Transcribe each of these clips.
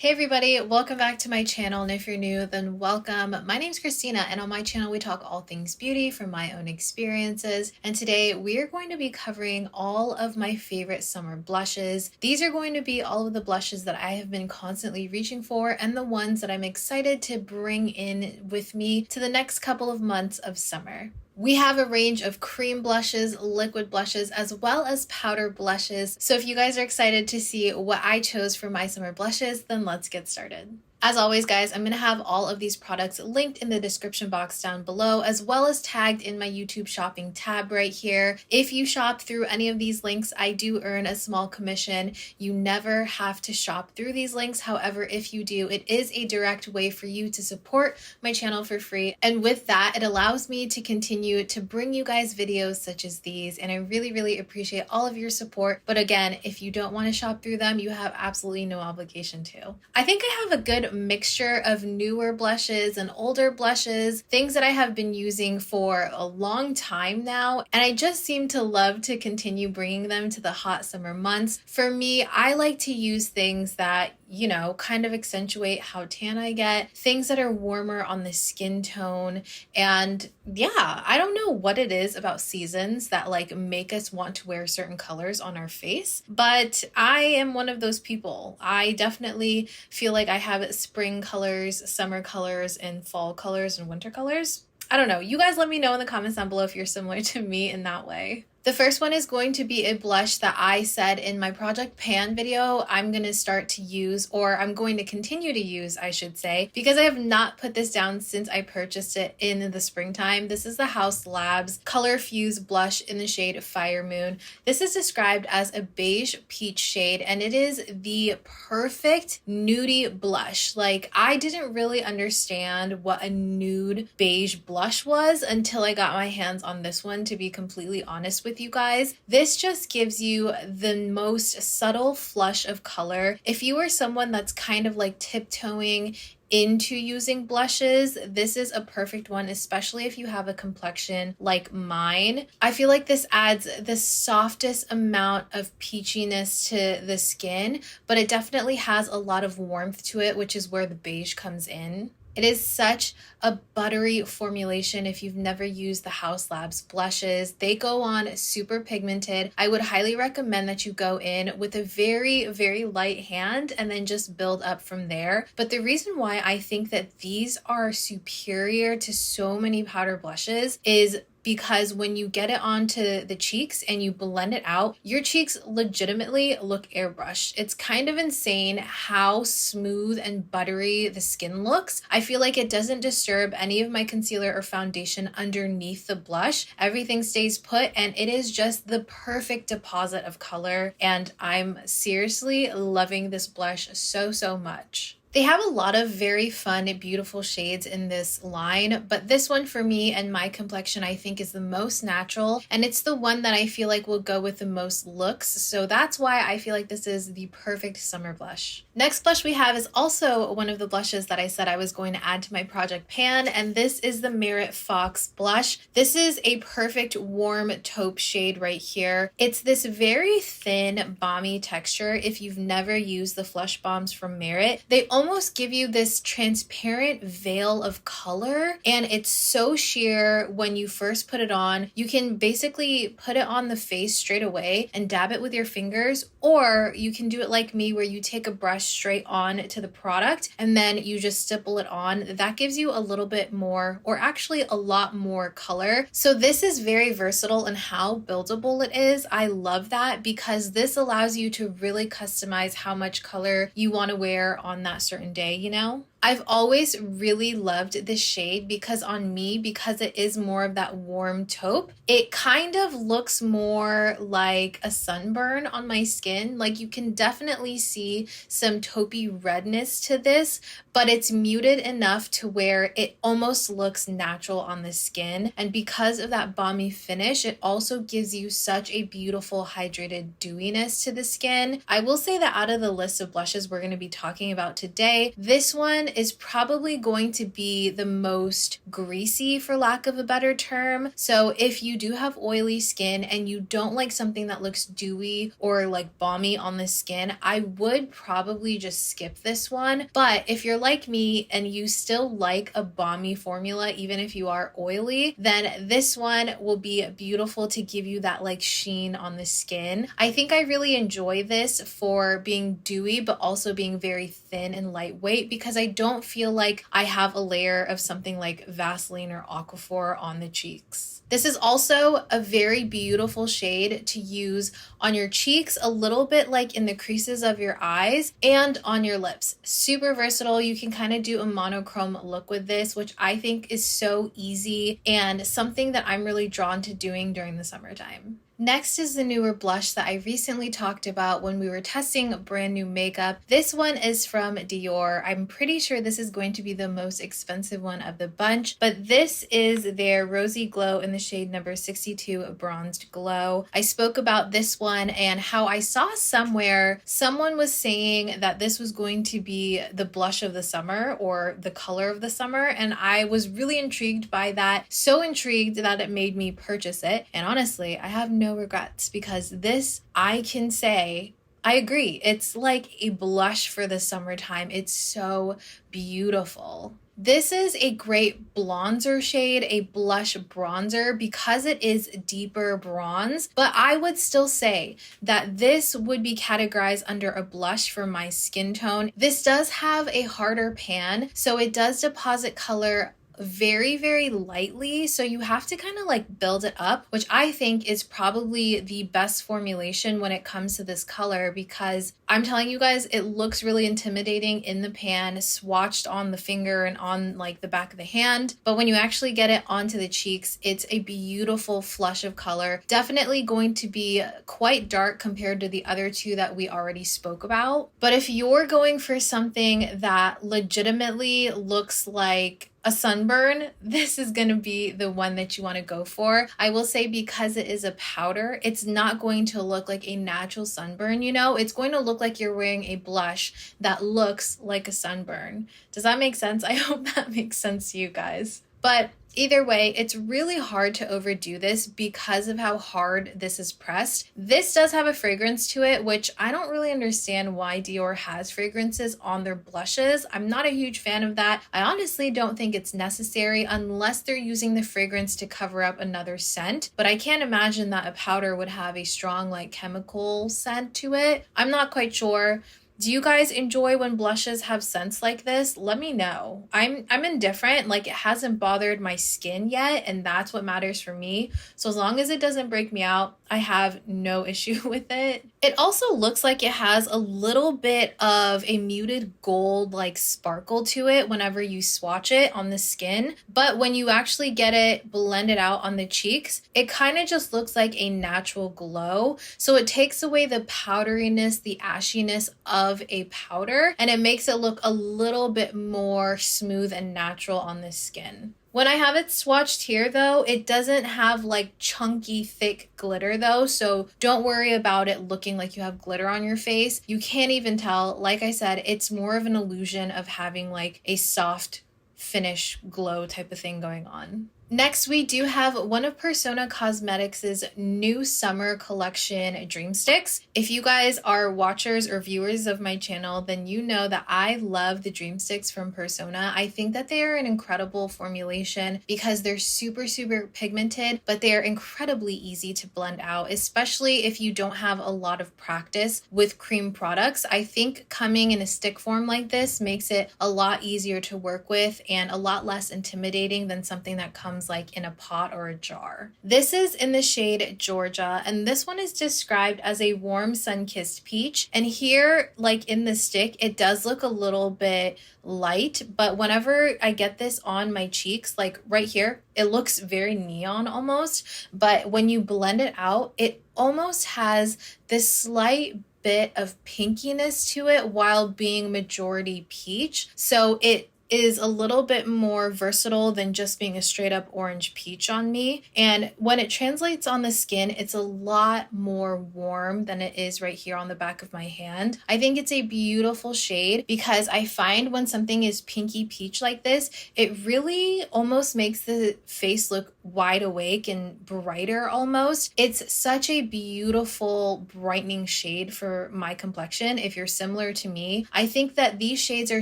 Hey everybody, welcome back to my channel, and if you're new, then welcome. My name's Kristina, and on my channel we talk all things beauty from my own experiences, and today we are going to be covering all of my favorite summer blushes. These are going to be all of the blushes that I have been constantly reaching for and the ones that I'm excited to bring in with me to the next couple of months of summer. We have a range of cream blushes, liquid blushes, as well as powder blushes. So if you guys are excited to see what I chose for my summer blushes, then let's get started. As always, guys, I'm going to have all of these products linked in the description box down below, as well as tagged in my YouTube shopping tab right here. If you shop through any of these links, I do earn a small commission. You never have to shop through these links. However, if you do, it is a direct way for you to support my channel for free. And with that, it allows me to continue to bring you guys videos such as these. And I really appreciate all of your support. But again, if you don't want to shop through them, you have absolutely no obligation to. I think I have a good mixture of newer blushes and older blushes, things that I have been using for a long time now, and I just seem to love to continue bringing them to the hot summer months. For me, I like to use things that, you know, kind of accentuate how tan I get, things that are warmer on the skin tone. And yeah, I don't know what it is about seasons that like make us want to wear certain colors on our face, but I am one of those people. I definitely feel like I have spring colors, summer colors, and fall colors and winter colors. I don't know. You guys let me know in the comments down below if you're similar to me in that way. The first one is going to be a blush that I said in my Project Pan video I'm going to start to use, or I'm going to continue to use, I should say, because I have not put this down since I purchased it in the springtime. This is the Haus Labs Color Fuse Blush in the shade Fire Moon. This is described as a beige peach shade, and it is the perfect nudie blush. Like, I didn't really understand what a nude beige blush was until I got my hands on this one, to be completely honest with you guys. This just gives you the most subtle flush of color. If you are someone that's kind of like tiptoeing into using blushes, this is a perfect one, especially if you have a complexion like mine. I feel like this adds the softest amount of peachiness to the skin, but it definitely has a lot of warmth to it, which is where the beige comes in. It is such a buttery formulation. If you've never used the Haus Labs blushes, they go on super pigmented. I would highly recommend that you go in with a very light hand and then just build up from there. But the reason why I think that these are superior to so many powder blushes is because when you get it onto the cheeks and you blend it out, your cheeks legitimately look airbrushed. It's kind of insane how smooth and buttery the skin looks. I feel like it doesn't disturb any of my concealer or foundation underneath the blush. Everything stays put, and it is just the perfect deposit of color. And I'm seriously loving this blush so much. They have a lot of very fun, beautiful shades in this line, but this one for me and my complexion I think is the most natural, and it's the one that I feel like will go with the most looks, so that's why I feel like this is the perfect summer blush. Next blush we have is also one of the blushes that I said I was going to add to my Project Pan, and this is the Merit Fox blush. This is a perfect warm taupe shade right here. It's this very thin, balmy texture. If you've never used the Flush Bombs from Merit, they almost give you this transparent veil of color, and it's so sheer when you first put it on. You can basically put it on the face straight away and dab it with your fingers, or you can do it like me where you take a brush straight on to the product and then you just stipple it on. That gives you a little bit more, or actually a lot more color. So this is very versatile in how buildable it is. I love that because this allows you to really customize how much color you want to wear on that certain day, you know? I've always really loved this shade because on me, because it is more of that warm taupe, it kind of looks more like a sunburn on my skin. Like, you can definitely see some taupey redness to this, but it's muted enough to where it almost looks natural on the skin. And because of that balmy finish, it also gives you such a beautiful hydrated dewiness to the skin. I will say that out of the list of blushes we're going to be talking about today, this one is probably going to be the most greasy, for lack of a better term. So if you do have oily skin and you don't like something that looks dewy or like balmy on the skin, I would probably just skip this one. But if you're like me and you still like a balmy formula, even if you are oily, then this one will be beautiful to give you that like sheen on the skin. I think I really enjoy this for being dewy, but also being very thin and lightweight, because I don't feel like I have a layer of something like Vaseline or Aquaphor on the cheeks. This is also a very beautiful shade to use on your cheeks, a little bit like in the creases of your eyes and on your lips. Super versatile. You can kind of do a monochrome look with this, which I think is so easy and something that I'm really drawn to doing during the summertime. Next is the newer blush that I recently talked about when we were testing brand new makeup. This one is from Dior. I'm pretty sure this is going to be the most expensive one of the bunch, but this is their Rosy Glow in the shade number 62 Bronzed Glow. I spoke about this one and how I saw somewhere someone was saying that this was going to be the blush of the summer or the color of the summer, and I was really intrigued by that. So intrigued that it made me purchase it. And honestly, I have no regrets, because this, I can say, I agree. It's like a blush for the summertime. It's so beautiful. This is a great bronzer shade, a blush bronzer, because it is deeper bronze, but I would still say that this would be categorized under a blush for my skin tone. This does have a harder pan, so it does deposit color very, very lightly. So you have to kind of like build it up, which I think is probably the best formulation when it comes to this color, because I'm telling you guys, it looks really intimidating in the pan, swatched on the finger and on like the back of the hand. But when you actually get it onto the cheeks, it's a beautiful flush of color. Definitely going to be quite dark compared to the other two that we already spoke about. But if you're going for something that legitimately looks like a sunburn, this is going to be the one that you want to go for. I will say, because it is a powder, it's not going to look like a natural sunburn, you know? It's going to look like you're wearing a blush that looks like a sunburn. Does that make sense? I hope that makes sense to you guys. But either way, it's really hard to overdo this because of how hard this is pressed. This does have a fragrance to it, which I don't really understand why Dior has fragrances on their blushes. I'm not a huge fan of that. I honestly don't think it's necessary unless they're using the fragrance to cover up another scent. But I can't imagine that a powder would have a strong like chemical scent to it. I'm not quite sure. Do you guys enjoy when blushes have scents like this? Let me know. I'm indifferent. Like, it hasn't bothered my skin yet, and that's what matters for me. So as long as it doesn't break me out, I have no issue with it. It also looks like it has a little bit of a muted gold like sparkle to it whenever you swatch it on the skin. But when you actually get it blended out on the cheeks, it kind of just looks like a natural glow. So it takes away the powderiness, the ashiness of a powder, and it makes it look a little bit more smooth and natural on the skin. When I have it swatched here though, it doesn't have like chunky, thick glitter though, so don't worry about it looking like you have glitter on your face. You can't even tell. Like I said, it's more of an illusion of having like a soft finish glow type of thing going on. Next, we do have one of Persona Cosmetics' new summer collection, Dream Sticks. If you guys are watchers or viewers of my channel, then you know that I love the Dream Sticks from Persona. I think that they are an incredible formulation because they're super, super pigmented, but they are incredibly easy to blend out, especially if you don't have a lot of practice with cream products. I think coming in a stick form like this makes it a lot easier to work with and a lot less intimidating than something that comes like in a pot or a jar. This is in the shade Georgia, and this one is described as a warm sun-kissed peach. And here, like in the stick, it does look a little bit light, but whenever I get this on my cheeks, like right here, it looks very neon almost. But when you blend it out, it almost has this slight bit of pinkiness to it while being majority peach. So it is a little bit more versatile than just being a straight up orange peach on me. And when it translates on the skin, it's a lot more warm than it is right here on the back of my hand. I think it's a beautiful shade because I find when something is pinky peach like this, it really almost makes the face look wide awake and brighter almost. It's such a beautiful brightening shade for my complexion. If you're similar to me, I think that these shades are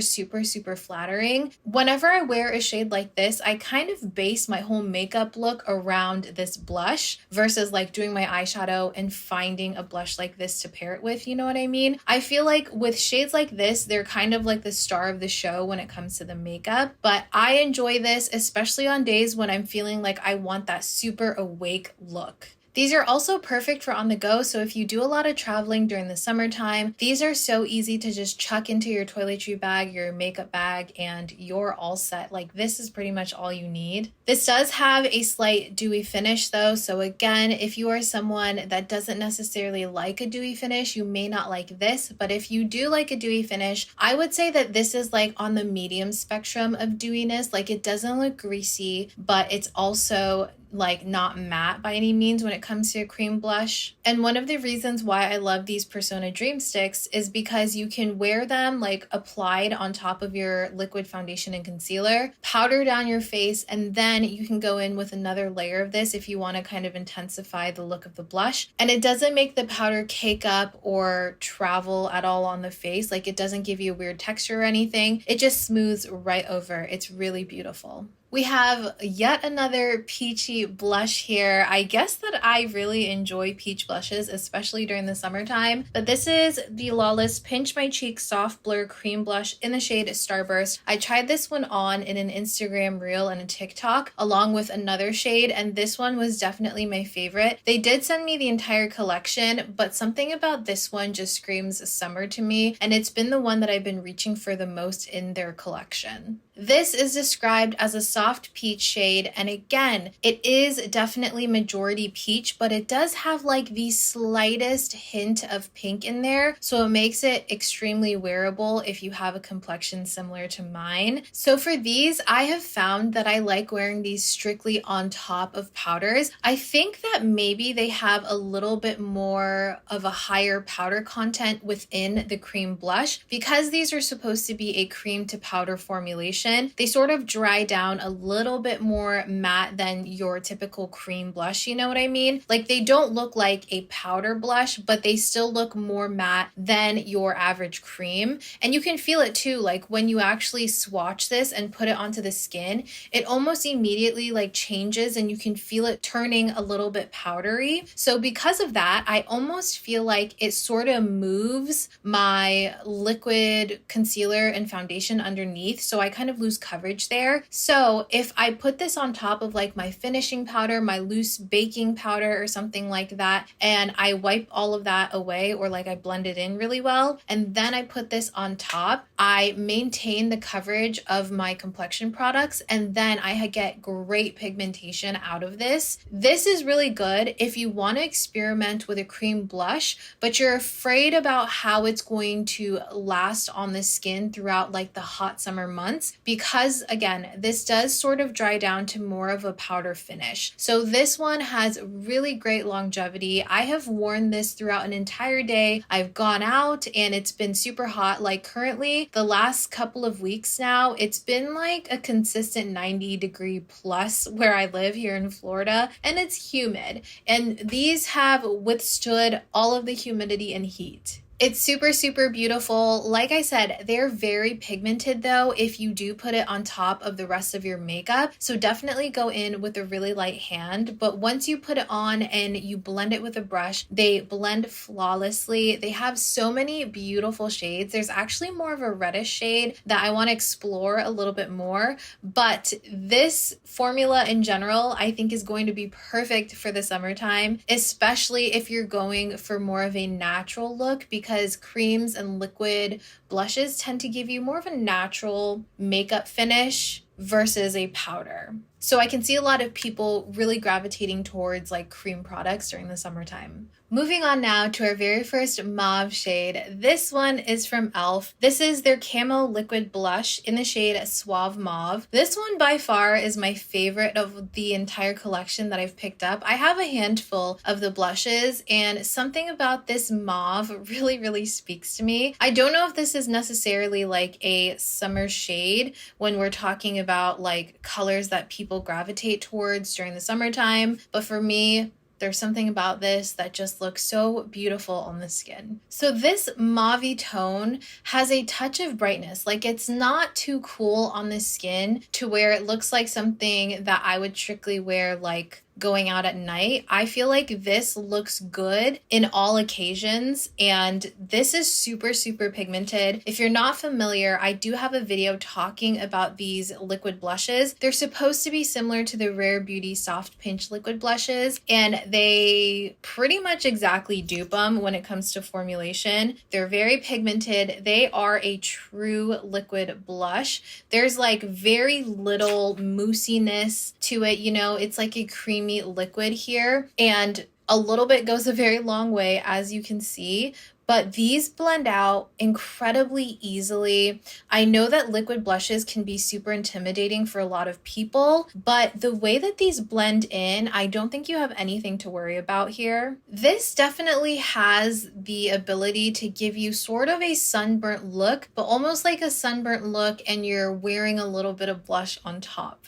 super, super flattering. Whenever I wear a shade like this, I kind of base my whole makeup look around this blush versus like doing my eyeshadow and finding a blush like this to pair it with, you know what I mean? I feel like with shades like this, they're kind of like the star of the show when it comes to the makeup, but I enjoy this, especially on days when I'm feeling like I want that super awake look. These are also perfect for on the go, so if you do a lot of traveling during the summertime, these are so easy to just chuck into your toiletry bag, your makeup bag, and you're all set. Like, this is pretty much all you need. This does have a slight dewy finish though, so again, if you are someone that doesn't necessarily like a dewy finish, you may not like this, but if you do like a dewy finish, I would say that this is like on the medium spectrum of dewiness. Like, it doesn't look greasy, but it's also like not matte by any means when it comes to a cream blush. And one of the reasons why I love these Persona Dream Sticks is because you can wear them like applied on top of your liquid foundation and concealer, powder down your face, and then you can go in with another layer of this if you want to kind of intensify the look of the blush. And it doesn't make the powder cake up or travel at all on the face. Like, it doesn't give you a weird texture or anything. It just smooths right over. It's really beautiful. We have yet another peachy blush here. I guess that I really enjoy peach blushes, especially during the summertime, but this is the Lawless Pinch My Cheek Soft Blur Cream Blush in the shade Starburst. I tried this one on in an Instagram reel and a TikTok along with another shade, and this one was definitely my favorite. They did send me the entire collection, but something about this one just screams summer to me, and it's been the one that I've been reaching for the most in their collection. This is described as a soft peach shade, and again, it is definitely majority peach, but it does have like the slightest hint of pink in there, so it makes it extremely wearable if you have a complexion similar to mine. So for these, I have found that I like wearing these strictly on top of powders. I think that maybe they have a little bit more of a higher powder content within the cream blush because these are supposed to be a cream to powder formulation. They sort of dry down a little bit more matte than your typical cream blush, you know what I mean? Like, they don't look like a powder blush, but they still look more matte than your average cream. And you can feel it too, like when you actually swatch this and put it onto the skin, it almost immediately like changes and you can feel it turning a little bit powdery. So because of that, I almost feel like it sort of moves my liquid concealer and foundation underneath. So I kind of lose coverage there. So if I put this on top of like my finishing powder, my loose baking powder or something like that, and I wipe all of that away, or like I blend it in really well, and then I put this on top, I maintain the coverage of my complexion products, and then I get great pigmentation out of this. This is really good if you want to experiment with a cream blush, but you're afraid about how it's going to last on the skin throughout like the hot summer months, because again, this does sort of dry down to more of a powder finish. So this one has really great longevity. I have worn this throughout an entire day. I've gone out and it's been super hot. Like currently, the last couple of weeks now, it's been like a consistent 90-degree plus where I live here in Florida, and it's humid. And these have withstood all of the humidity and heat. It's super, super beautiful. Like I said, they're very pigmented though if you do put it on top of the rest of your makeup. So definitely go in with a really light hand. But once you put it on and you blend it with a brush, they blend flawlessly. They have so many beautiful shades. There's actually more of a reddish shade that I want to explore a little bit more. But this formula in general, I think is going to be perfect for the summertime, especially if you're going for more of a natural look, because creams and liquid blushes tend to give you more of a natural makeup finish versus a powder. So I can see a lot of people really gravitating towards like cream products during the summertime. Moving on now to our very first mauve shade. This one is from e.l.f. This is their Camo Liquid Blush in the shade Suave Mauve. This one by far is my favorite of the entire collection that I've picked up. I have a handful of the blushes, and something about this mauve really speaks to me. I don't know if this is necessarily like a summer shade when we're talking about like colors that people gravitate towards during the summertime, but for me, there's something about this that just looks so beautiful on the skin. So this mauve tone has a touch of brightness. Like, it's not too cool on the skin to where it looks like something that I would strictly wear like going out at night. I feel like this looks good in all occasions, and this is super pigmented. If you're not familiar, I do have a video talking about these liquid blushes. They're supposed to be similar to the Rare Beauty Soft Pinch liquid blushes, and they pretty much exactly dupe them when it comes to formulation. They're very pigmented. They are a true liquid blush. There's like very little moussiness to it, you know, it's like a creamy liquid here, and a little bit goes a very long way, as you can see. But these blend out incredibly easily. I know that liquid blushes can be super intimidating for a lot of people, but the way that these blend in, I don't think you have anything to worry about here. This definitely has the ability to give you sort of a sunburnt look, but almost like a sunburnt look, and you're wearing a little bit of blush on top.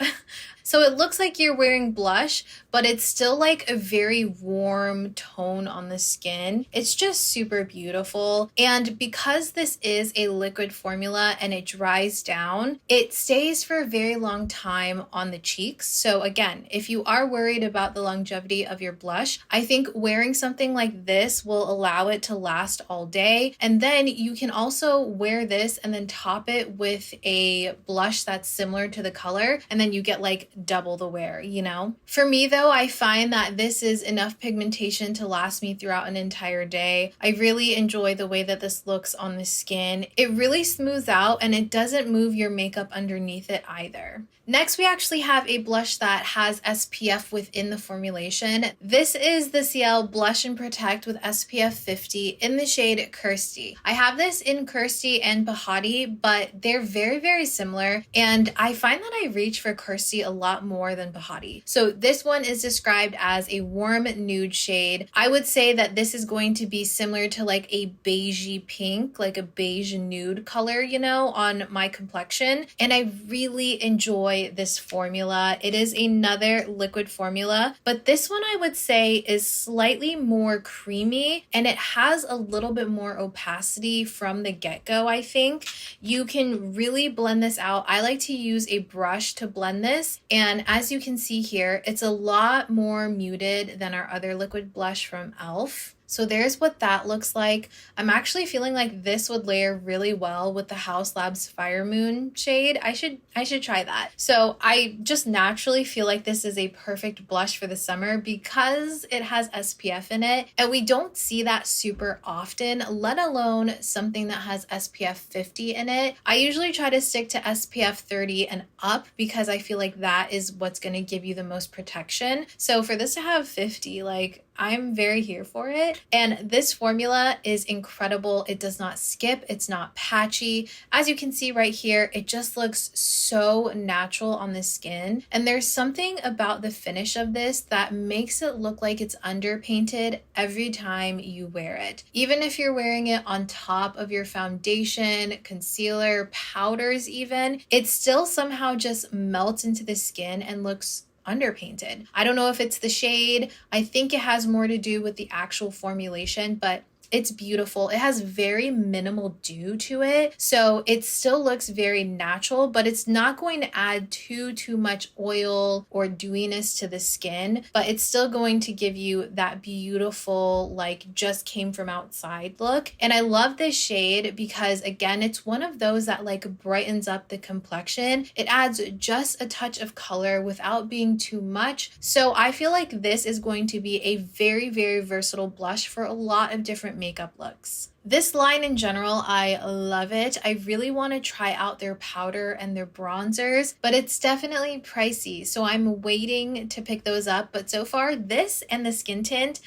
So it looks like you're wearing blush, but it's still like a very warm tone on the skin. It's just super beautiful. And because this is a liquid formula and it dries down, it stays for a very long time on the cheeks. So again, if you are worried about the longevity of your blush, I think wearing something like this will allow it to last all day. And then you can also wear this and then top it with a blush that's similar to the color, and then you get like double the wear, you know? For me though, I find that this is enough pigmentation to last me throughout an entire day. I really enjoy the way that this looks on the skin. It really smooths out and it doesn't move your makeup underneath it either. Next, we actually have a blush that has SPF within the formulation. This is the Ciel Blush and Protect with SPF 50 in the shade Kirsty. I have this in Kirsty and Bahati, but they're very similar, and I find that I reach for Kirsty a lot more than Bahati. So this one is described as a warm nude shade. I would say that this is going to be similar to like a beigey pink, like a beige nude color, you know, on my complexion, and I really enjoy this formula. It is another liquid formula, but this one I would say is slightly more creamy, and it has a little bit more opacity from the get-go. I think you can really blend this out. I like to use a brush to blend this, and as you can see here, it's a lot more muted than our other liquid blush from e.l.f. So there's what that looks like. I'm actually feeling like this would layer really well with the Haus Labs Fire Moon shade. I should try that. So I just naturally feel like this is a perfect blush for the summer because it has SPF in it, and we don't see that super often, let alone something that has SPF 50 in it. I usually try to stick to SPF 30 and up because I feel like that is what's going to give you the most protection. So for this to have 50, like, I'm very here for it. And this formula is incredible. It does not skip. It's not patchy. As you can see right here, it just looks so natural on the skin. And there's something about the finish of this that makes it look like it's underpainted every time you wear it. Even if you're wearing it on top of your foundation, concealer, powders even, it still somehow just melts into the skin and looks underpainted. I don't know if it's the shade. I think it has more to do with the actual formulation, but it's beautiful. It has very minimal dew to it, so it still looks very natural, but it's not going to add too much oil or dewiness to the skin, but it's still going to give you that beautiful, like, just came from outside look. And I love this shade because, again, it's one of those that like brightens up the complexion. It adds just a touch of color without being too much. So I feel like this is going to be a very versatile blush for a lot of different makeup looks. This line in general, I love it. I really want to try out their powder and their bronzers, but it's definitely pricey. So I'm waiting to pick those up. But so far, this and the skin tint,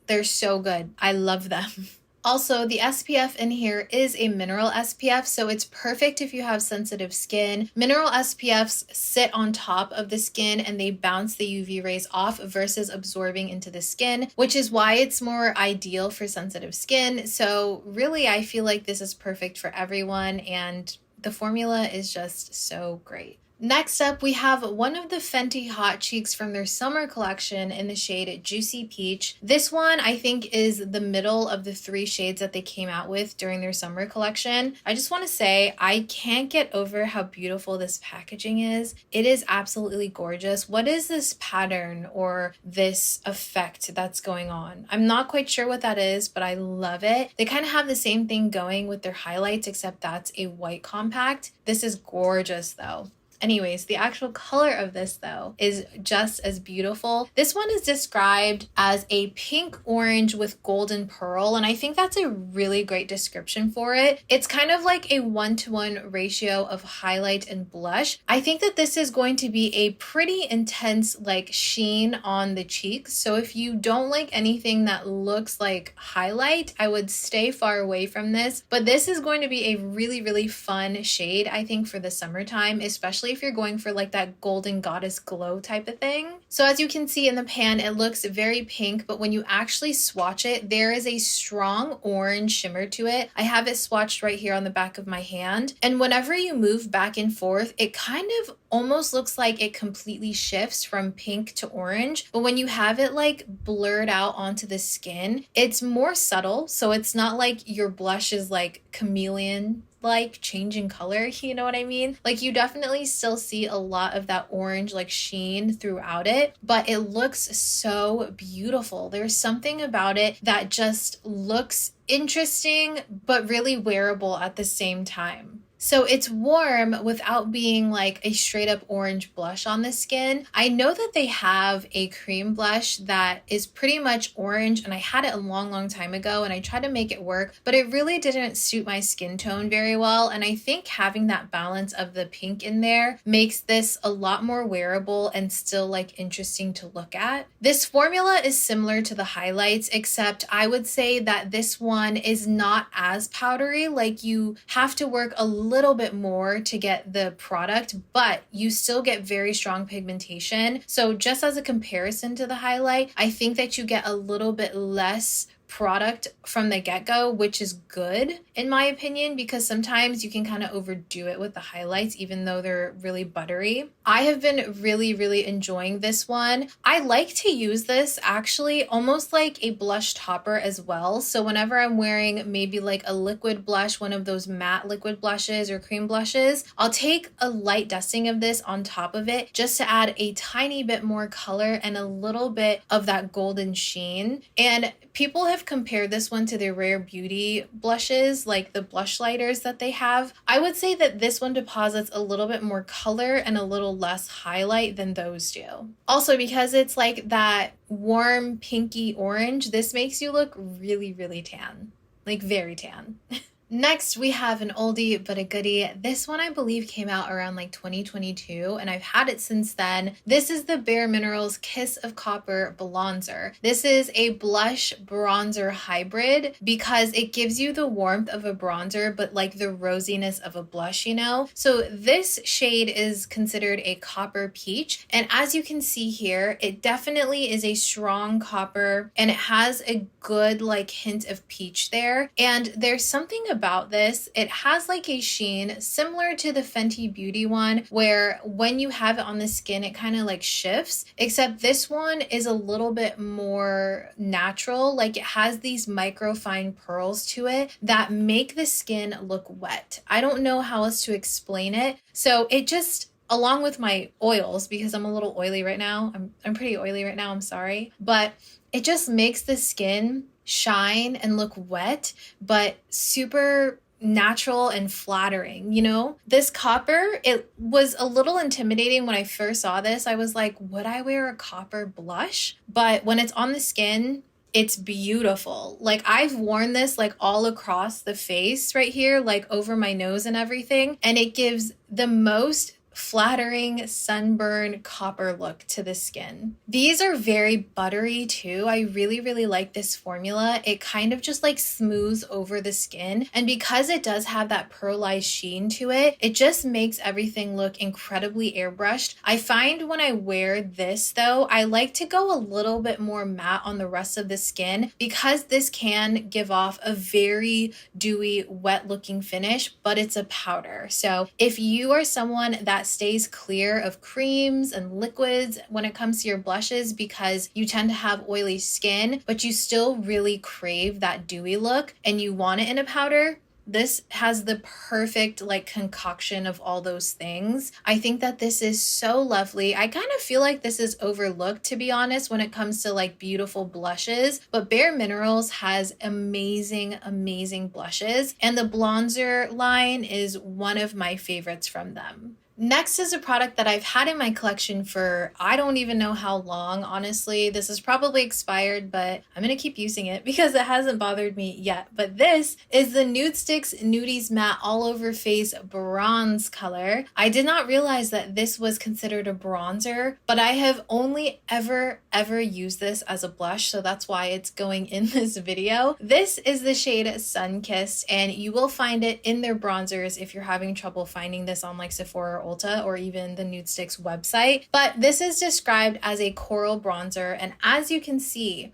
they're so good. I love them. Also, the SPF in here is a mineral SPF, so it's perfect if you have sensitive skin. Mineral SPFs sit on top of the skin and they bounce the UV rays off versus absorbing into the skin, which is why it's more ideal for sensitive skin. So really, I feel like this is perfect for everyone, and the formula is just so great. Next up, we have one of the Fenty Hot Cheeks from their summer collection in the shade Juicy Peach. This one, I think, is the middle of the 3 shades that they came out with during their summer collection. I just want to say, I can't get over how beautiful this packaging is. It is absolutely gorgeous. What is this pattern or this effect that's going on? I'm not quite sure what that is, but I love it. They kind of have the same thing going with their highlights, except that's a white compact. This is gorgeous though. Anyways, the actual color of this though is just as beautiful. This one is described as a pink orange with golden pearl, and I think that's a really great description for it. It's kind of like a 1-to-1 ratio of highlight and blush. I think that this is going to be a pretty intense like sheen on the cheeks. So if you don't like anything that looks like highlight, I would stay far away from this. But this is going to be a really, really fun shade, I think, for the summertime, especially if you're going for like that golden goddess glow type of thing. So as you can see in the pan, it looks very pink, but when you actually swatch it, there is a strong orange shimmer to it. I have it swatched right here on the back of my hand. And whenever you move back and forth, it kind of almost looks like it completely shifts from pink to orange. But when you have it like blurred out onto the skin, it's more subtle. So it's not like your blush is like chameleon like changing color, you know what I mean? Like you definitely still see a lot of that orange like sheen throughout it, but it looks so beautiful. There's something about it that just looks interesting, but really wearable at the same time. So it's warm without being like a straight up orange blush on the skin. I know that they have a cream blush that is pretty much orange, and I had it a long time ago and I tried to make it work, but it really didn't suit my skin tone very well. And I think having that balance of the pink in there makes this a lot more wearable and still like interesting to look at. This formula is similar to the highlights, except I would say that this one is not as powdery. Like you have to work a little bit more to get the product, but you still get very strong pigmentation. So just as a comparison to the highlight, I think that you get a little bit less product from the get-go, which is good in my opinion, because sometimes you can kind of overdo it with the highlights even though they're really buttery. I have been really enjoying this one. I like to use this actually almost like a blush topper as well. So whenever I'm wearing maybe like a liquid blush, one of those matte liquid blushes or cream blushes, I'll take a light dusting of this on top of it just to add a tiny bit more color and a little bit of that golden sheen. And people have compared this one to the Rare Beauty blushes, like the blush lighters that they have. I would say that this one deposits a little bit more color and a little less highlight than those do. Also, because it's like that warm pinky orange, this makes you look really tan, like very tan. Next, we have an oldie but a goodie. This one I believe came out around like 2022 and I've had it since then. This is the Bare Minerals Kiss of Copper Bronzer. This is a blush bronzer hybrid because it gives you the warmth of a bronzer but like the rosiness of a blush, you know? So this shade is considered a copper peach, and as you can see here, it definitely is a strong copper and it has a good like hint of peach there. And there's something about this, it has like a sheen similar to the Fenty Beauty one where when you have it on the skin it kind of like shifts, except this one is a little bit more natural. Like it has these micro fine pearls to it that make the skin look wet. I don't know how else to explain it. So it just, along with my oils, because I'm a little oily right now, I'm pretty oily right now, I'm sorry, but it just makes the skin shine and look wet, but super natural and flattering, you know? This copper, it was a little intimidating when I first saw this. I was like, would I wear a copper blush? But when it's on the skin, It's beautiful. Like I've worn this like all across the face right here, like over my nose and everything. And it gives the most flattering sunburn copper look to the skin. These are very buttery too. I really, really like this formula. It kind of just like smooths over the skin. And because it does have that pearlized sheen to it, it just makes everything look incredibly airbrushed. I find when I wear this though, I like to go a little bit more matte on the rest of the skin because this can give off a very dewy, wet looking finish, but it's a powder. So if you are someone that stays clear of creams and liquids when it comes to your blushes because you tend to have oily skin, but you still really crave that dewy look and you want it in a powder, this has the perfect like concoction of all those things. I think that this is so lovely. I kind of feel like this is overlooked, to be honest, when it comes to like beautiful blushes, but Bare Minerals has amazing, amazing blushes, and the bronzer line is one of my favorites from them. Next is a product that I've had in my collection for I don't even know how long, honestly. This is probably expired, but I'm going to keep using it because it hasn't bothered me yet. But this is the Nude Sticks Nudies Matte All Over Face Bronze color. I did not realize that this was considered a bronzer, but I have only ever used this as a blush, so that's why it's going in this video. This is the shade Sunkissed, and you will find it in their bronzers if you're having trouble finding this on like Sephora or Ulta or even the Nude Sticks website. But this is described as a coral bronzer, and as you can see,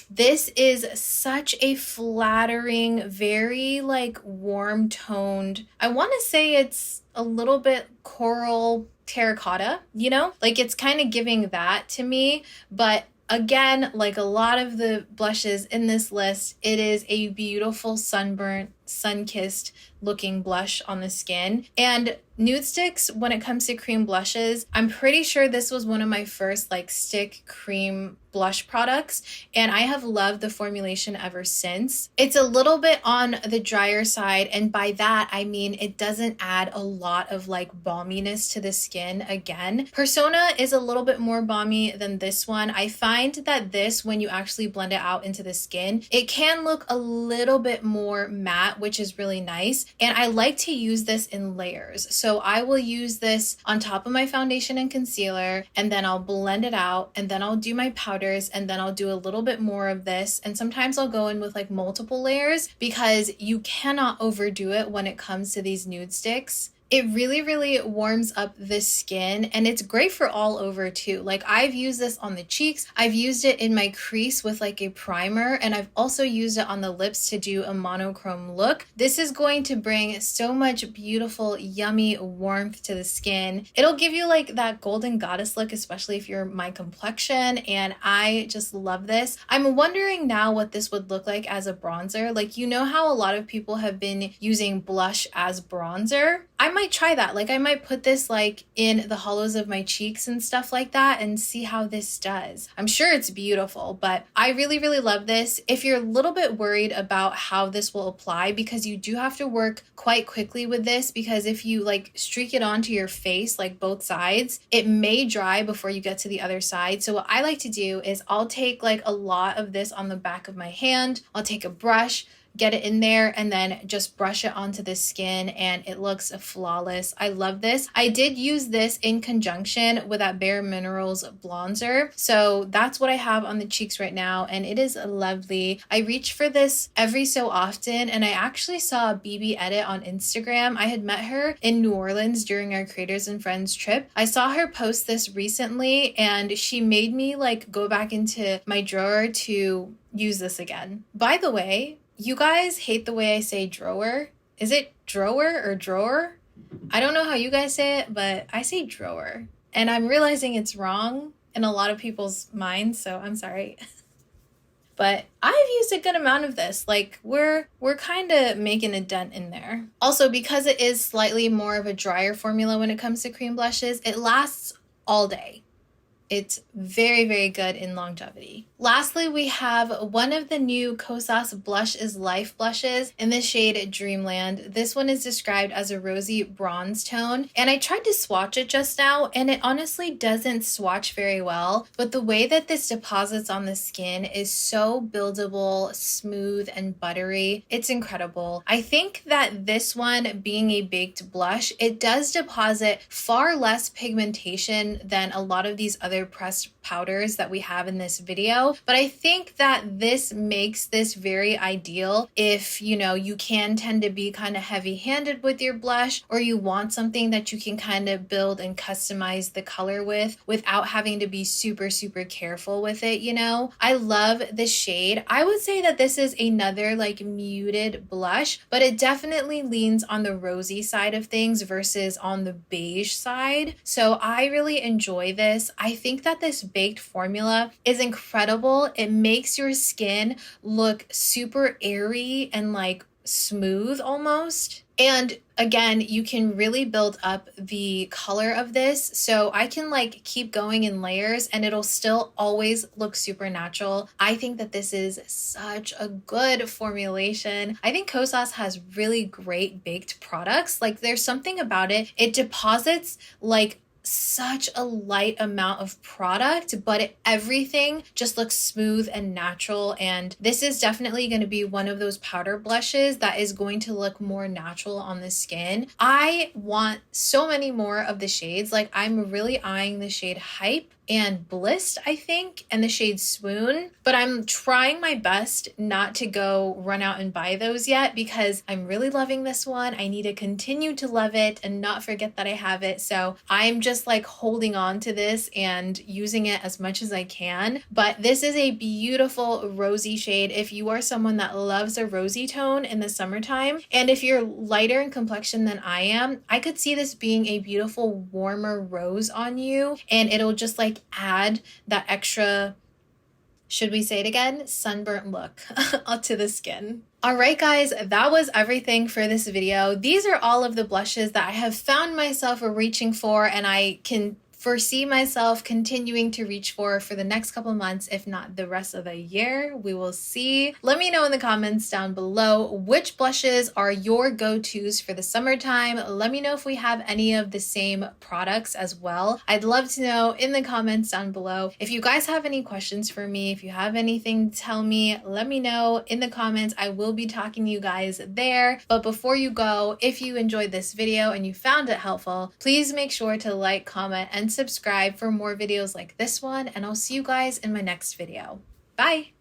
this is such a flattering, very like warm toned, I want to say it's a little bit coral terracotta, you know, like it's kind of giving that to me. But again, like a lot of the blushes in this list, it is a beautiful sunburnt, sun-kissed looking blush on the skin. And Nude Sticks, when it comes to cream blushes, I'm pretty sure this was one of my first like stick cream blush products, and I have loved the formulation ever since. It's a little bit on the drier side, and by that I mean it doesn't add a lot of like balminess to the skin. Again, Persona is a little bit more balmy than this one. I find that this, when you actually blend it out into the skin, it can look a little bit more matte, which is really nice. And I like to use this in layers. So I will use this on top of my foundation and concealer, and then I'll blend it out, and then I'll do my powders, and then I'll do a little bit more of this. And sometimes I'll go in with like multiple layers because you cannot overdo it when it comes to these nude sticks. It really, really warms up the skin, and it's great for all over too. Like I've used this on the cheeks, I've used it in my crease with like a primer, and I've also used it on the lips to do a monochrome look. This is going to bring so much beautiful, yummy warmth to the skin. It'll give you like that golden goddess look, especially if you're my complexion, and I just love this. I'm wondering now what this would look like as a bronzer. Like, you know how a lot of people have been using blush as bronzer? I might try that. Like I might put this like in the hollows of my cheeks and stuff like that and see how this does. I'm sure it's beautiful, but I really, really love this. If you're a little bit worried about how this will apply, because you do have to work quite quickly with this, because if you like streak it onto your face, like both sides, it may dry before you get to the other side. So what I like to do is I'll take like a lot of this on the back of my hand. I'll take a brush, get it in there, and then just brush it onto the skin, and it looks flawless. I love this. I did use this in conjunction with that Bare Minerals bronzer, so that's what I have on the cheeks right now, and it is lovely. I reach for this every so often, and I actually saw BB Edit on Instagram. I had met her in New Orleans during our Creators and Friends trip. I saw her post this recently, and she made me like go back into my drawer to use this again. By the way, you guys hate the way I say drawer. Is it drawer or drawer? I don't know how you guys say it, but I say drawer. And I'm realizing it's wrong in a lot of people's minds, so I'm sorry. But I've used a good amount of this. Like we're kind of making a dent in there. Also, because it is slightly more of a drier formula when it comes to cream blushes, it lasts all day. It's very, very good in longevity. Lastly, we have one of the new Kosas Blush is Life blushes in the shade Dreamland. This one is described as a rosy bronze tone, and I tried to swatch it just now, and it honestly doesn't swatch very well, but the way that this deposits on the skin is so buildable, smooth, and buttery. It's incredible. I think that this one, being a baked blush, it does deposit far less pigmentation than a lot of these other pressed powders that we have in this video, but I think that this makes this very ideal if you can tend to be kind of heavy-handed with your blush, or you want something that you can kind of build and customize the color with without having to be super careful with it. I love the shade. I would say that this is another like muted blush, but it definitely leans on the rosy side of things versus on the beige side, so I really enjoy this. I think that this baked formula is incredible. It makes your skin look super airy and like smooth almost. And again, you can really build up the color of this. So I can like keep going in layers and it'll still always look super natural. I think that this is such a good formulation. I think Kosas has really great baked products. Like there's something about it. It deposits like such a light amount of product, but everything just looks smooth and natural. And this is definitely going to be one of those powder blushes that is going to look more natural on the skin. I want so many more of the shades. Like I'm really eyeing the shade Hype and Blissed, I think, and the shade Swoon, but I'm trying my best not to go run out and buy those yet because I'm really loving this one. I need to continue to love it and not forget that I have it. So I'm just like holding on to this and using it as much as I can. But this is a beautiful rosy shade if you are someone that loves a rosy tone in the summertime. And if you're lighter in complexion than I am, I could see this being a beautiful warmer rose on you, and it'll just like add that extra, should we say it again, sunburnt look to the skin. All right, guys, that was everything for this video. These are all of the blushes that I have found myself reaching for, and I can foresee myself continuing to reach for the next couple months, if not the rest of the year. We will see. Let me know in the comments down below which blushes are your go-tos for the summertime. Let me know if we have any of the same products as well. I'd love to know in the comments down below. If you guys have any questions for me, if you have anything to tell me, let me know in the comments. I will be talking to you guys there. But before you go, if you enjoyed this video and you found it helpful, please make sure to like, comment, and subscribe for more videos like this one, and I'll see you guys in my next video. Bye!